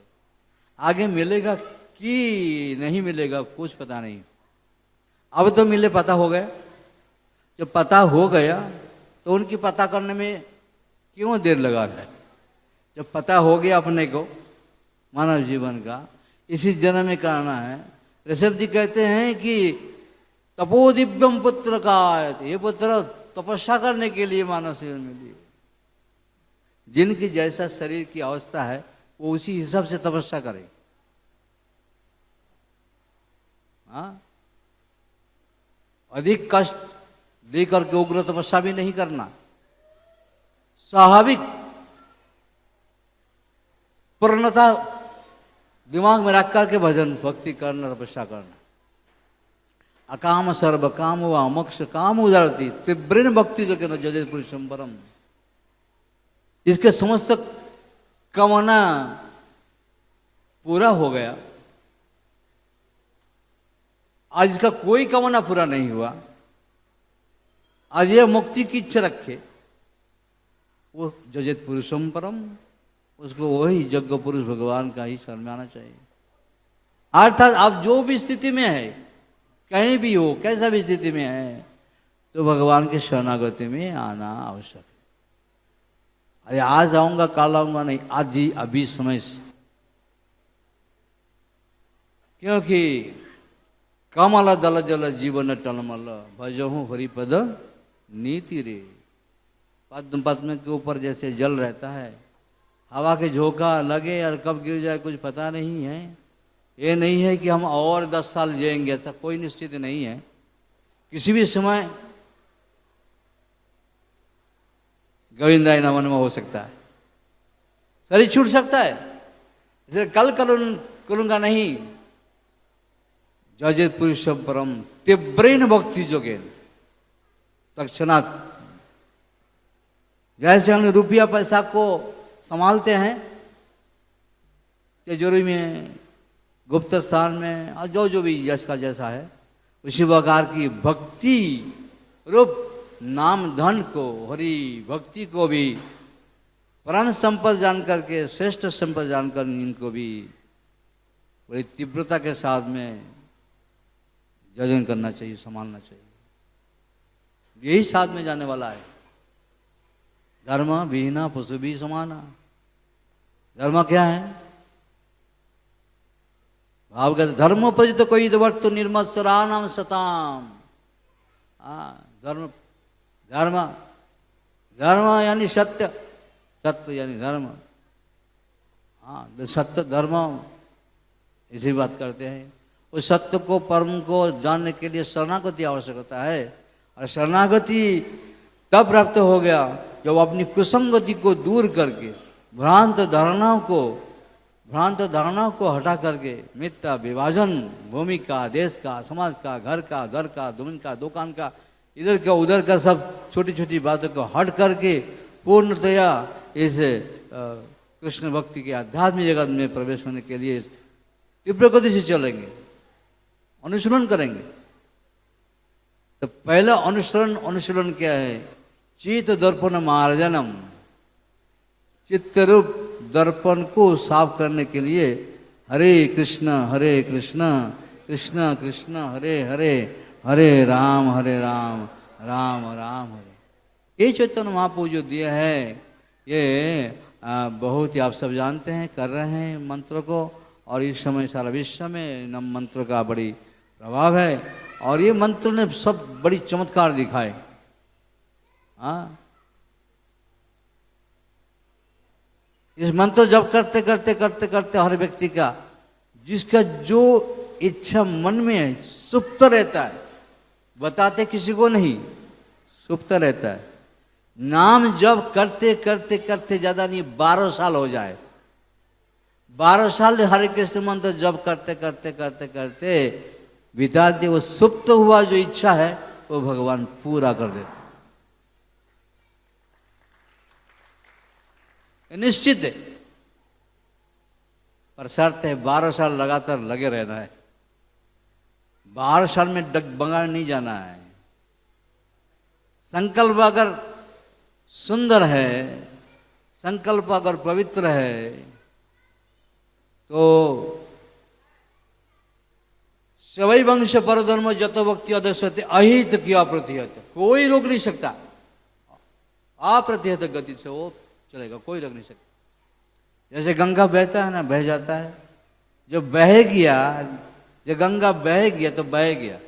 आगे मिलेगा कि नहीं मिलेगा कुछ पता नहीं। अब तो मिले पता हो गया। जब पता हो गया तो उनकी पता करने में क्यों देर लगा रहा है? जब पता हो गया अपने को मानव जीवन का, इसी जन्म में करना है। ऋषभ जी कहते हैं कि तपो दिव्यम पुत्र का, ये पुत्र तपस्या करने के लिए मानव जीवन मिली। जिनकी जैसा शरीर की अवस्था है वो उसी हिसाब से तपस्या करे। हाँ, अधिक कष्ट लेकर के उग्र तपस्या भी नहीं करना। स्वाभाविक पूर्णता दिमाग में रख करके भजन भक्ति करना, तपस्या करना। अकाम सर्व काम व मोक्ष काम उदारती तीव्र भक्ति जो कहना जजत पुरुषम परम। इसके समस्त कामना पूरा हो गया। आज इसका कोई कामना पूरा नहीं हुआ। आज यह मुक्ति की इच्छा रखे, वो जजत पुरुषम परम, उसको वही यज्ञ पुरुष भगवान का ही शरण में आना चाहिए। अर्थात आप जो भी स्थिति में है, कहीं भी हो, कैसा भी स्थिति में है, तो भगवान के शरणागति में आना आवश्यक है। अरे आज आऊंगा कल आऊंगा नहीं, आज ही अभी समय से। क्योंकि कमल दल जल जीवन टलमल भजहूँ हरिपद नीति रे। पद्म पद्म के ऊपर जैसे जल रहता है, हवा के झोंका लगे और कब गिर जाए कुछ पता नहीं है। ये नहीं है कि हम और 10 साल जिएंगे, ऐसा कोई निश्चित नहीं है। किसी भी समय गोविंदाय नमन में हो सकता है, शरीर छूट सकता है। इसे कल करूंगा नहीं। जजत पुरुषम परम तीव्रेन भक्ति जोगेन तत्क्षणात्। जैसे हम रुपया पैसा को संभालते हैं तिजोरी में, गुप्त स्थान में, और जो भी जैसा जैसा है, उसी प्रकार की भक्ति रूप नाम धन को, हरि भक्ति को भी परम संपद जान करके, श्रेष्ठ संपद जानकर इनको भी बड़ी तीव्रता के साथ में जजन करना चाहिए, संभालना चाहिए। यही साथ में जाने वाला है। धर्म विहीना पशु भी समाना। धर्म क्या है? भाव कहते धर्म पर तो कोई वर्त निर्मत्सरा नाम सताम। धर्म धर्म धर्म यानी सत्य, सत्य यानी धर्म। हाँ, सत्य धर्म इसी बात करते हैं। उस सत्य को, परम को जानने के लिए शरणागति आवश्यकता है। और शरणागति तब प्राप्त हो गया जब अपनी कुसंगति को दूर करके, भ्रांत धारणाओं को हटा करके, मिथ्या विभाजन, भूमि का, देश का, समाज का, घर का, दर का, दुमन का, दुकान का, इधर का उधर का सब छोटी छोटी बातों को हट करके पूर्णतया इस कृष्ण भक्ति के आध्यात्मिक जगत में प्रवेश होने के लिए तीव्र गति से चलेंगे, अनुशीलन करेंगे। तो पहला अनुशीलन क्या है? चित्त दर्पण मार्जनम। चित्त रूप दर्पण को साफ करने के लिए हरे कृष्ण कृष्ण कृष्ण हरे हरे, हरे राम राम राम हरे। ये चैतन्य महाप्रभु जो दिया है, ये बहुत ही आप सब जानते हैं, कर रहे हैं मंत्रों को, और इस समय सारा विश्व में इन मंत्रों का बड़ी प्रभाव है, और ये मंत्र ने सब बड़ी चमत्कार दिखाए। हाँ, इस मंत्र जब करते करते करते करते हर व्यक्ति का, जिसका जो इच्छा मन में है, सुप्त रहता है, बताते किसी को नहीं, सुप्त रहता है। नाम जब करते करते करते ज्यादा नहीं 12 साल हो जाए, 12 साल हरे कृष्ण मंत्र जब करते करते करते करते बिताते, वो सुप्त हुआ जो इच्छा है वो भगवान पूरा कर देते, निश्चित है। पर शर्त है 12 साल लगातार लगे रहना है, 12 साल में डगमगा नहीं जाना है। संकल्प अगर सुंदर है, संकल्प अगर पवित्र है, तो सवै वंश परधर्म जतो भक्ति अदस्यते अहित किया प्रतिहत, कोई रोक नहीं सकता। अप्रतिहत गति से वो चलेगा, कोई रोक नहीं सकता। जैसे गंगा बहता है ना, बह जाता है, जो बह गया, जो गंगा बह गया तो बह गया,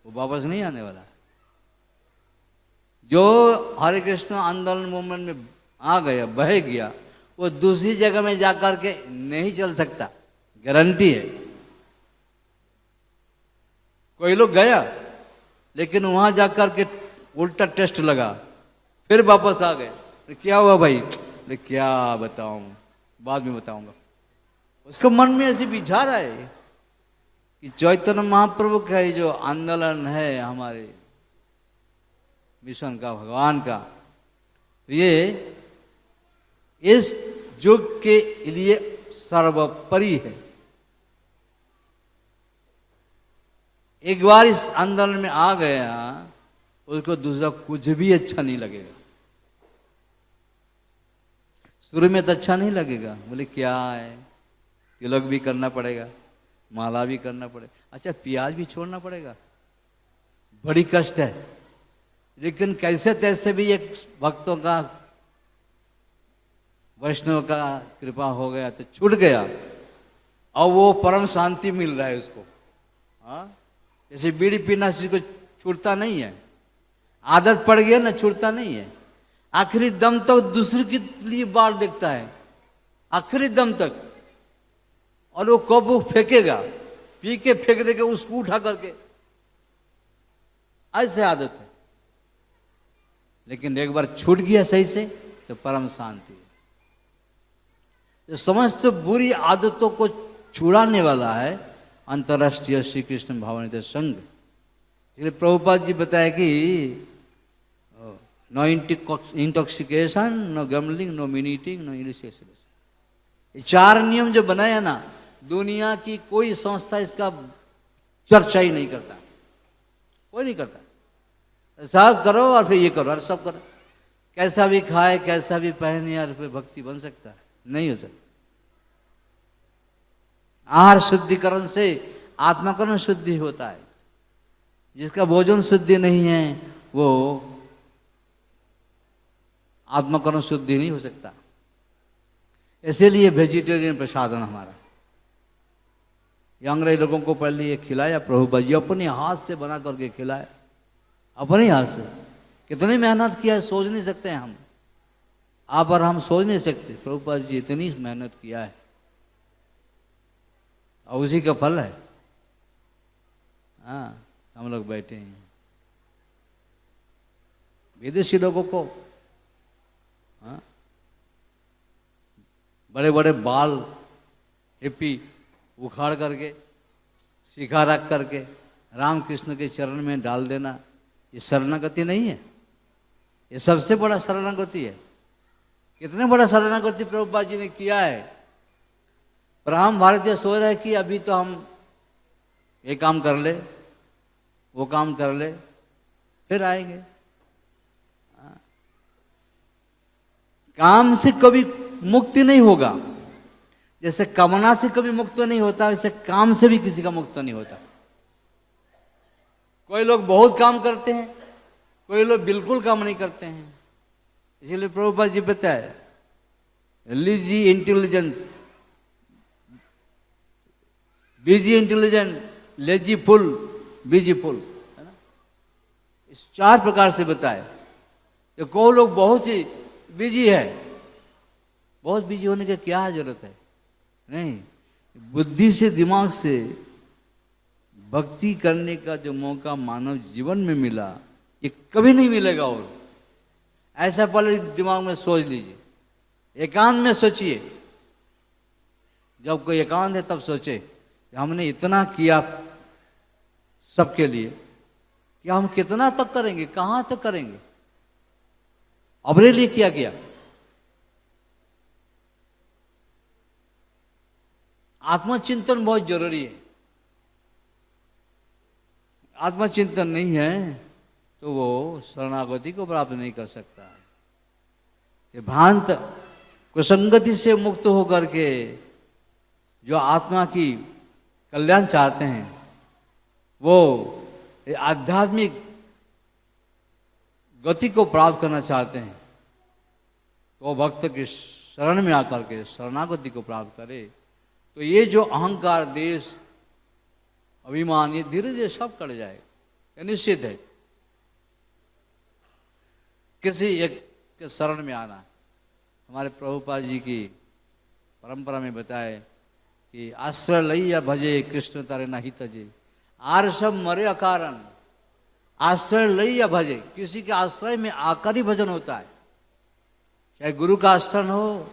वो वापस नहीं आने वाला। जो हरे कृष्ण आंदोलन मूवमेंट में आ गया, बह गया, वो दूसरी जगह में जाकर के नहीं चल सकता, गारंटी है। कोई लोग गया, लेकिन वहां जाकर के उल्टा टेस्ट लगा, फिर वापस आ गए। क्या हुआ भाई? क्या बताऊं, बाद में बताऊंगा। उसको मन में ऐसी विचार है कि चैतन्य महाप्रभु का जो आंदोलन है हमारे मिशन का, भगवान का, तो ये इस युग के लिए सर्वोपरि है। एक बार इस आंदोलन में आ गया, उसको दूसरा कुछ भी अच्छा नहीं लगेगा। शुरू में तो अच्छा नहीं लगेगा, बोले क्या है, तिलक भी करना पड़ेगा, माला भी करना पड़ेगा, अच्छा प्याज भी छोड़ना पड़ेगा, बड़ी कष्ट है। लेकिन कैसे तैसे भी एक भक्तों का, वैष्णव का कृपा हो गया तो छूट गया, और वो परम शांति मिल रहा है उसको। हाँ, जैसे बीड़ी पीना किसी को छूटता नहीं है, आदत पड़ गया ना, छूटता नहीं है। आखिरी दम तक दूसरे के लिए बाढ़ देखता है, आखिरी दम तक, और वो कब वो फेंकेगा, पी के फेंक देगा उसको उठा करके, ऐसे आदत है। लेकिन एक बार छूट गया सही से तो परम शांति है। तो समस्त बुरी आदतों को छुड़ाने वाला है अंतर्राष्ट्रीय श्री कृष्ण भावनित संघ। इसलिए प्रभुपाद जी बताया कि no intoxication, no gambling, no meat eating, no इलिसिएशन। ये 4 नियम जो बनाया ना, दुनिया की कोई संस्था इसका चर्चा ही नहीं करता, कोई नहीं करता। सब करो और फिर ये करो और सब करो, कैसा भी खाए, कैसा भी पहने, और फिर भक्ति बन सकता है? नहीं हो सकता। आहार शुद्धिकरण से आत्माकरण शुद्धि होता है। जिसका भोजन शुद्धि नहीं है वो आत्माकरण शुद्धि नहीं हो सकता। इसीलिए वेजिटेरियन प्रसादन हमारा, अंग्रेज लोगों को पहले ये खिलाया प्रभुपाद जी, अपने हाथ से बना करके खिलाया, अपने हाथ से। कितनी मेहनत किया है सोच नहीं सकते हैं हम, आप और हम सोच नहीं सकते। प्रभुपाद जी इतनी मेहनत किया है और उसी का फल है। हाँ, हम लोग बैठे हैं। विदेशी लोगों को हाँ, बड़े बड़े बाल हिप्पी उखाड़ करके, शिखा रख करके रामकृष्ण के चरण में डाल देना, ये शरणागति नहीं है, ये सबसे बड़ा शरणागति है। कितने बड़ा शरणागति प्रभुपाद जी ने किया है। पर हम भारतीय सोच रहे हैं कि अभी तो हम ये काम कर ले, वो काम कर ले, फिर आएंगे। काम से कभी मुक्ति नहीं होगा। जैसे कामना से कभी मुक्त नहीं होता, वैसे काम से भी किसी का मुक्त नहीं होता। कोई लोग बहुत काम करते हैं, कोई लोग बिल्कुल काम नहीं करते हैं। इसीलिए प्रभुपाद जी बताए, lazy intelligence, busy intelligent, lazy fool, busy fool, है ना। इस 4 प्रकार से बताए। तो कोई लोग बहुत ही बिजी है, बहुत बिजी होने की क्या जरूरत है? नहीं, बुद्धि से, दिमाग से भक्ति करने का जो मौका मानव जीवन में मिला, ये कभी नहीं मिलेगा। और ऐसा पहले दिमाग में सोच लीजिए, एकांत में सोचिए। जब कोई एकांत है तब सोचे कि हमने इतना किया सबके लिए, कि हम कितना तक करेंगे, कहाँ तक करेंगे, अपने लिए क्या किया। आत्मचिंतन बहुत जरूरी है। आत्मचिंतन नहीं है तो वो शरणागति को प्राप्त नहीं कर सकता है। ये भ्रांत कुसंगति से मुक्त होकर के जो आत्मा की कल्याण चाहते हैं, वो आध्यात्मिक गति को प्राप्त करना चाहते हैं, तो वो भक्त की शरण में आकर के शरणागति को प्राप्त करे। तो ये जो अहंकार, देश, अभिमान, ये धीरे धीरे सब कट जाएगा, ये निश्चित है। किसी एक के शरण में आना, हमारे प्रभुपाद जी की परंपरा में बताए कि आश्रय लइया भजे कृष्ण तारे नहीं तजे, आर सब मरे अकारण। आश्रय लइया भजे, किसी के आश्रय में आकर ही भजन होता है। चाहे गुरु का आश्रम हो,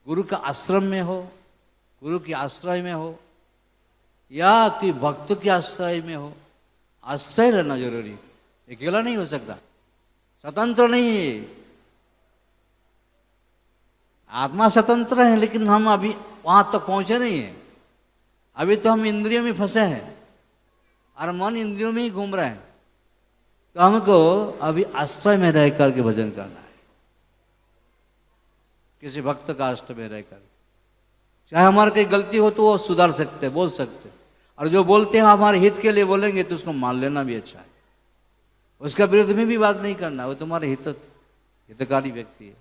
गुरु का आश्रम में हो, गुरु के आश्रय में हो, या कि भक्त के आश्रय में हो, आश्रय रहना जरूरी है। अकेला नहीं हो सकता, स्वतंत्र नहीं है। आत्मा स्वतंत्र है, लेकिन हम अभी वहां तक पहुंचे नहीं है। अभी तो हम इंद्रियों में फंसे हैं और मन इंद्रियों में ही घूम रहे हैं। तो हमको अभी आश्रय में रह करके भजन करना है, किसी भक्त का आश्रय में रहकर। चाहे हमारी कोई गलती हो तो वो सुधार सकते, बोल सकते, और जो बोलते हैं हमारे हित के लिए बोलेंगे तो उसको मान लेना भी अच्छा है। उसका विरुद्ध में भी बात नहीं करना, वो तुम्हारे हितकारी व्यक्ति है।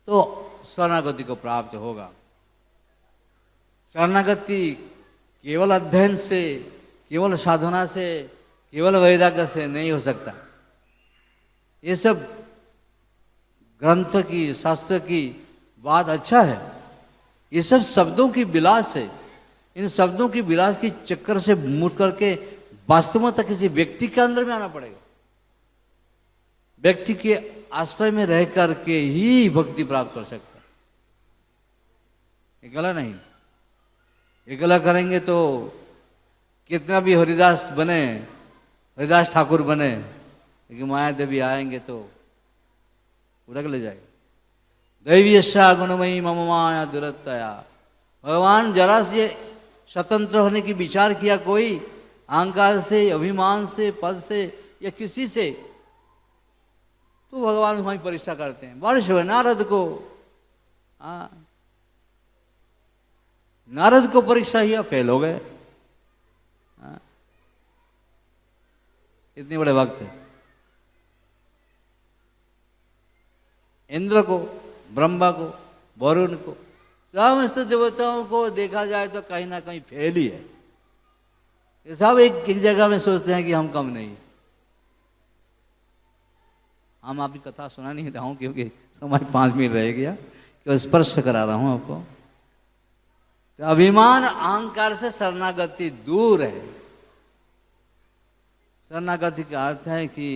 तो शरणागति को प्राप्त होगा। शरणागति केवल अध्ययन से, केवल साधना से, केवल वैराग्य से नहीं हो सकता। ये सब ग्रंथ की, शास्त्र की बात अच्छा है, ये सब शब्दों की विलास है। इन शब्दों की विलास की चक्कर से मुड़ करके वास्तव में तक किसी व्यक्ति के अंदर में आना पड़ेगा। व्यक्ति के आश्रय में रह करके ही भक्ति प्राप्त कर सकता है। ये गला नहीं, ये गला करेंगे तो कितना भी हरिदास बने, हरिदास ठाकुर बने, लेकिन माया देवी आएंगे तो उड़क ले जाएगा। दैवीयस्या गुणमयी मम माया दुरत्तया। भगवान जरा से स्वतंत्र होने की विचार किया कोई, अहंकार से, अभिमान से, पद से या किसी से, तो भगवान वहीं परीक्षा करते हैं। वर्ष हुए नारद को, नारद को परीक्षा किया, फेल हो गए। इतने बड़े भक्त हैं। इंद्र को, ब्रह्मा को, वरुण को, समस्त देवताओं को देखा जाए तो कहीं ना कहीं फेल ही है। ये सब एक जगह में सोचते हैं कि हम कम नहीं। हम आपकी कथा सुना नहीं रहा हूं क्योंकि समय 5 मिनट रह गया, कि स्पर्श करा रहा हूं आपको। तो अभिमान अहंकार से शरणागति दूर है। शरणागति का अर्थ है कि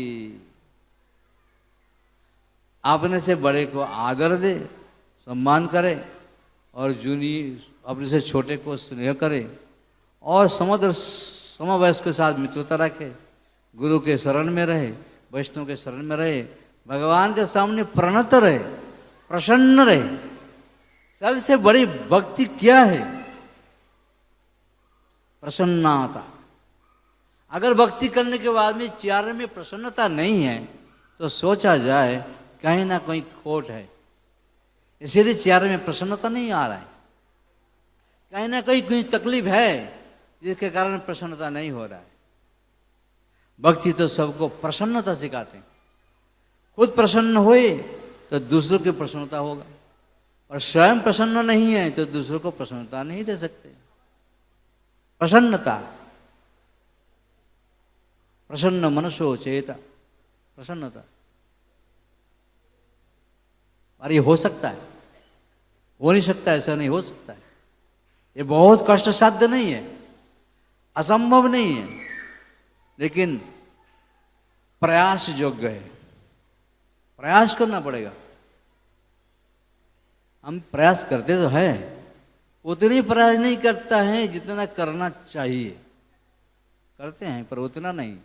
अपने से बड़े को आदर दे, सम्मान करे, और अपने से छोटे को स्नेह करे, और समवयस्क के साथ मित्रता रखे, गुरु के शरण में रहे, वैष्णव के शरण में रहे, भगवान के सामने प्रणत रहे, प्रसन्न रहे। सबसे बड़ी भक्ति क्या है? प्रसन्नता। अगर भक्ति करने के बाद में चेहरे में प्रसन्नता नहीं है तो सोचा जाए कहीं ना कहीं खोट है। इसीलिए चेहरे में प्रसन्नता नहीं आ रहा है, कहीं ना कहीं कुछ तकलीफ है जिसके कारण प्रसन्नता नहीं हो रहा है। भक्ति तो सबको प्रसन्नता सिखाते हैं। खुद प्रसन्न होए तो दूसरों की प्रसन्नता होगा, और स्वयं प्रसन्न नहीं है तो दूसरों को प्रसन्नता नहीं दे सकते। प्रसन्नता, प्रसन्न मनसो चेता, प्रसन्नता। और ये हो सकता है, हो नहीं सकता ऐसा नहीं हो सकता है। ये बहुत कष्ट साध्य नहीं है, असंभव नहीं है, लेकिन प्रयास योग्य है। प्रयास करना पड़ेगा। हम प्रयास करते तो है, उतनी प्रयास नहीं करता है जितना करना चाहिए। करते हैं पर उतना नहीं,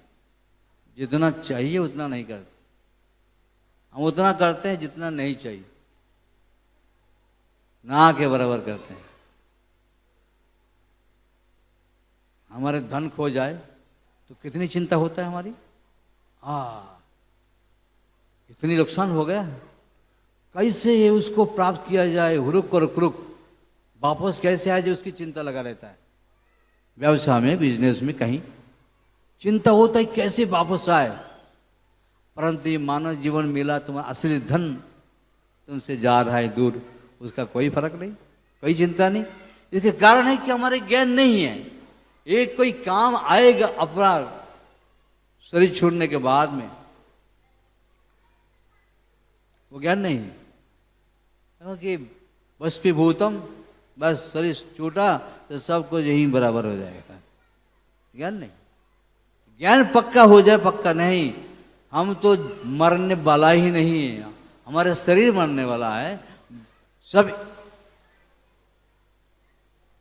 जितना चाहिए उतना नहीं करते। हम उतना करते हैं जितना नहीं चाहिए, ना के बराबर करते हैं। हमारे धन खो जाए तो कितनी चिंता होता है हमारी। इतनी नुकसान हो गया, कैसे ये उसको प्राप्त किया जाए, हुरुक और क्रुक वापस कैसे आ जाए, उसकी चिंता लगा रहता है। व्यवसाय में, बिजनेस में कहीं चिंता होता है कैसे वापस आए। परंतु ये मानव जीवन मिला, तुम्हारा असली धन तुमसे जा रहा है दूर, उसका कोई फर्क नहीं, कोई चिंता नहीं। इसके कारण है कि हमारे ज्ञान नहीं है। एक कोई काम आएगा अपना शरीर छोड़ने के बाद में, वो ज्ञान नहीं है। क्योंकि वस्पीभूतम, बस शरीर छूटा तो सब कुछ यही बराबर हो जाएगा। ज्ञान नहीं, ज्ञान पक्का हो जाए, पक्का नहीं। हम तो मरने वाला ही नहीं है, हमारे शरीर मरने वाला है। सब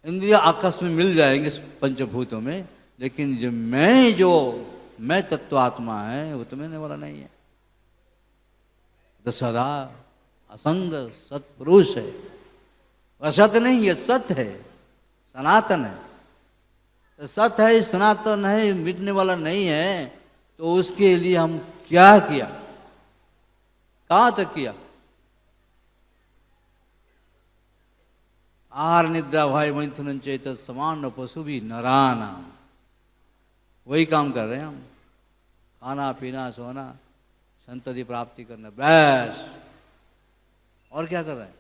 इंद्रिया आकाश में मिल जाएंगे पंचभूतों में, लेकिन जो मैं तत्वात्मा है वो तो मिलने वाला नहीं है। तो सदा असंग सत्पुरुष है। असत नहीं है, सत्य है, सनातन है। तो सत्य है, सनातन है, मिटने वाला नहीं है। तो उसके लिए हम क्या किया, कहां तक किया? आहार निद्रा भाई मैथुन चेत समान पशु भी नराना, वही काम कर रहे हैं हम। खाना पीना सोना, संतति प्राप्ति करना, बस। और क्या कर रहे हैं?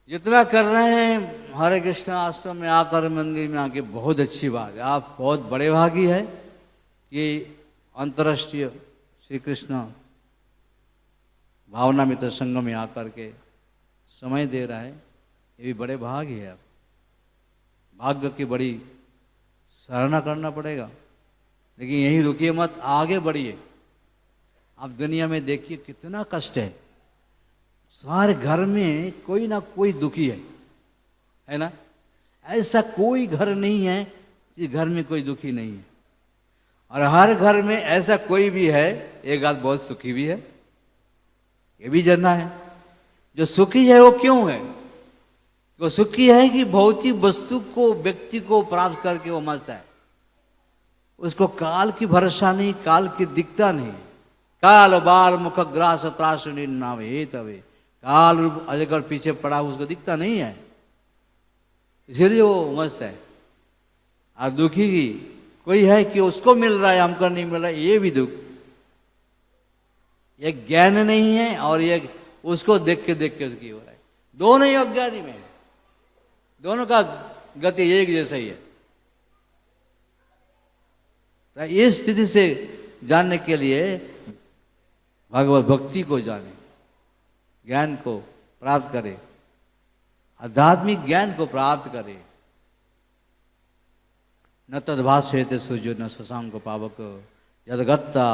जितना कर रहे हैं हरे कृष्ण आश्रम में आकर, मंदिर में आके, बहुत अच्छी बात है। आप बहुत बड़े भागी है कि अंतर्राष्ट्रीय श्री कृष्ण भावना मित्र संघ में आकर के समय दे रहा है। ये भी बड़े भाग ही है। आप भाग्य की बड़ी सराहना करना पड़ेगा। लेकिन यही रुकिए मत, आगे बढ़िए। आप दुनिया में देखिए कितना कष्ट है। सारे घर में कोई ना कोई दुखी है ना? ऐसा कोई घर नहीं है कि घर में कोई दुखी नहीं है। और हर घर में ऐसा कोई भी है, एक आध बहुत सुखी भी है। ये भी जानना है। जो सुखी है वो क्यों है? वो सुखी है कि भौतिक वस्तु को, व्यक्ति को प्राप्त करके वो मस्त है। उसको काल की भरोसा नहीं, काल की दिखता नहीं। काल बाल मुख ग्रास त्रास नावे तवे, काल अजगर पीछे पड़ा उसको दिखता नहीं है, इसीलिए वो मस्त है। और दुखी की कोई है कि उसको मिल रहा है, हमको नहीं मिल रहा है, ये भी दुख। ये ज्ञान नहीं है और ये उसको देख के उसकी हो रहा है। दोनों ही अज्ञानी में, दोनों का गति एक जैसा ही है। तो इस स्थिति से जानने के लिए भगवत भक्ति को जाने, ज्ञान को प्राप्त करे, आध्यात्मिक ज्ञान को प्राप्त करे। न तद्भाष्यते सूर्यो न शशांक पावक, यदगत्ता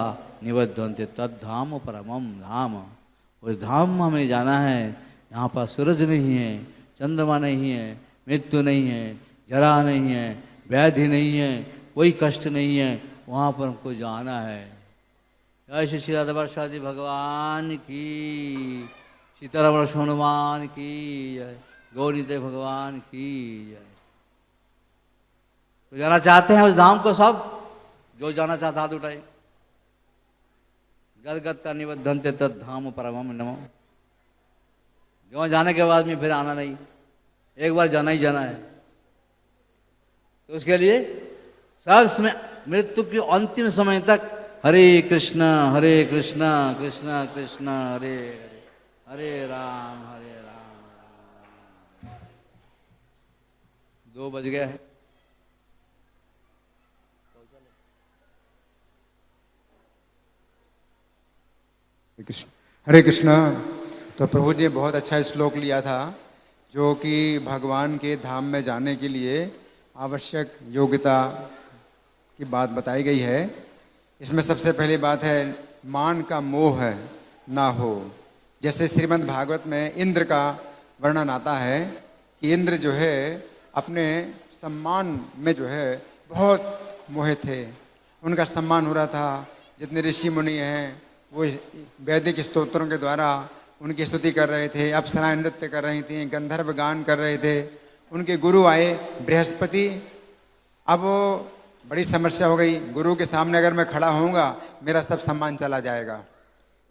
निबद्धन्ते तद्धाम परमम धाम। उस धाम में हमें जाना है, यहाँ पर सूरज नहीं है, चंद्रमा नहीं है, मृत्यु नहीं है, जरा नहीं है, व्याधि नहीं है, कोई कष्ट नहीं है। वहाँ पर हमको जाना है। जय श्री श्री राधा वर्षाजी भगवान की, सीताराम हनुमान की जय, गौरीते भगवान की जय। तो जाना चाहते हैं उस धाम को सब, जो जाना चाहता हाथ उठाए। गदगदता निबद्धन्ते तद धाम परमम नमो। जो जाने के बाद में फिर आना नहीं, एक बार जाना ही जाना है। तो उसके लिए सब समय मृत्यु के अंतिम समय तक हरे कृष्णा कृष्ण कृष्ण हरे हरे, हरे राम हरे राम। 2 बज गया है। हरे कृष्णा। तो प्रभु जी ने बहुत अच्छा श्लोक लिया था, जो कि भगवान के धाम में जाने के लिए आवश्यक योग्यता की बात बताई गई है। इसमें सबसे पहली बात है मान का मोह ना हो। जैसे श्रीमद् भागवत में इंद्र का वर्णन आता है कि इंद्र जो है अपने सम्मान में जो है बहुत मोहित थे। उनका सम्मान हो रहा था, जितने ऋषि मुनि हैं वो वैदिक स्तोत्रों के द्वारा उनकी स्तुति कर रहे थे, अप्सराएं नृत्य कर रही थी, गंधर्व गान कर रहे थे। उनके गुरु आए बृहस्पति। अब वो बड़ी समस्या हो गई, गुरु के सामने अगर मैं खड़ा होऊंगा मेरा सब सम्मान चला जाएगा।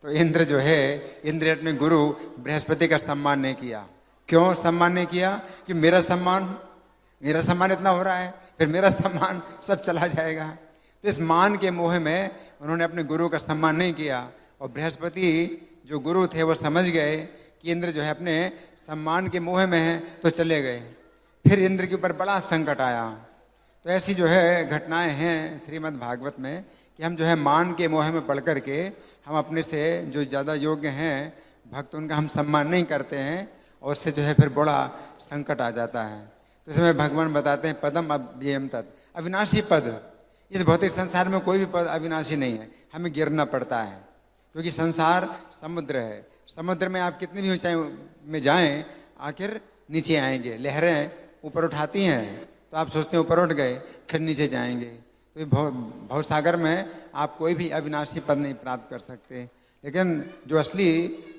तो इंद्र जो है, इंद्र ने अपने गुरु बृहस्पति का सम्मान नहीं किया। क्यों सम्मान नहीं किया? कि मेरा सम्मान इतना हो रहा है, फिर मेरा सम्मान सब चला जाएगा। तो इस मान के मोह में उन्होंने अपने गुरु का सम्मान नहीं किया। और बृहस्पति जो गुरु थे वो समझ गए कि इंद्र जो है अपने सम्मान के मोह में है, तो चले गए। फिर इंद्र के ऊपर बड़ा संकट आया। तो ऐसी जो है घटनाएं हैं श्रीमद् भागवत में कि हम जो है मान के मोह में पड़ करके हम अपने से जो ज़्यादा योग्य हैं भक्त, उनका हम सम्मान नहीं करते हैं, और उससे जो है फिर बड़ा संकट आ जाता है। तो इसमें भगवान बताते हैं पदम अव्ययम तत्, अविनाशी पद। इस भौतिक संसार में कोई भी पद अविनाशी नहीं है, हमें गिरना पड़ता है। क्योंकि संसार समुद्र है, समुद्र में आप कितनी भी ऊंचाई में जाएं आखिर नीचे आएंगे। लहरें ऊपर उठाती हैं तो आप सोचते हैं ऊपर उठ गए, फिर नीचे जाएंगे। तो भव सागर में आप कोई भी अविनाशी पद नहीं प्राप्त कर सकते। लेकिन जो असली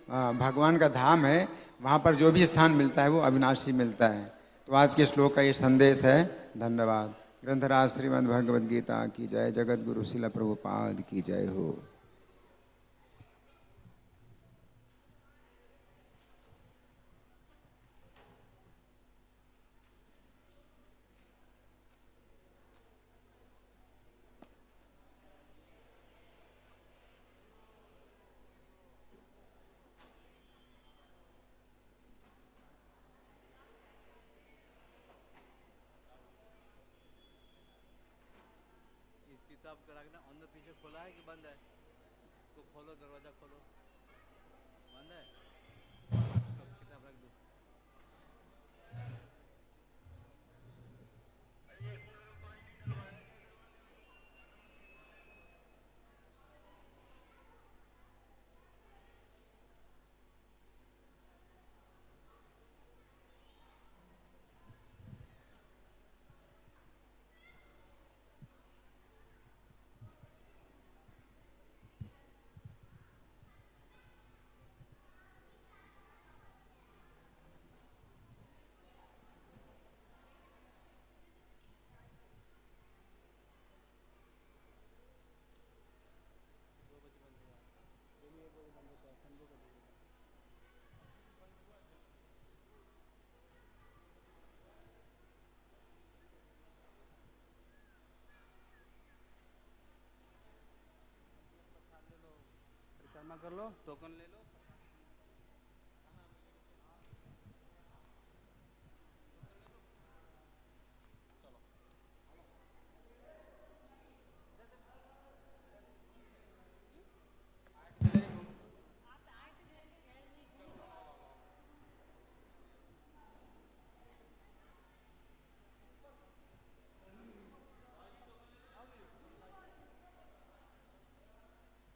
भगवान का धाम है, वहाँ पर जो भी स्थान मिलता है वो अविनाशी मिलता है। तो आज के श्लोक का ये संदेश है। धन्यवाद। ग्रंथराज श्रीमद् भगवद गीता की जय। जगत गुरु शिला प्रभुपाद की जय हो। किताब का रखना अंदर पीछे खोला है कि बंद है? तो खोलो, दरवाजा खोलो। बंद है तो किताब रख दो। परिक्रमा कर लो, टोकन ले लो।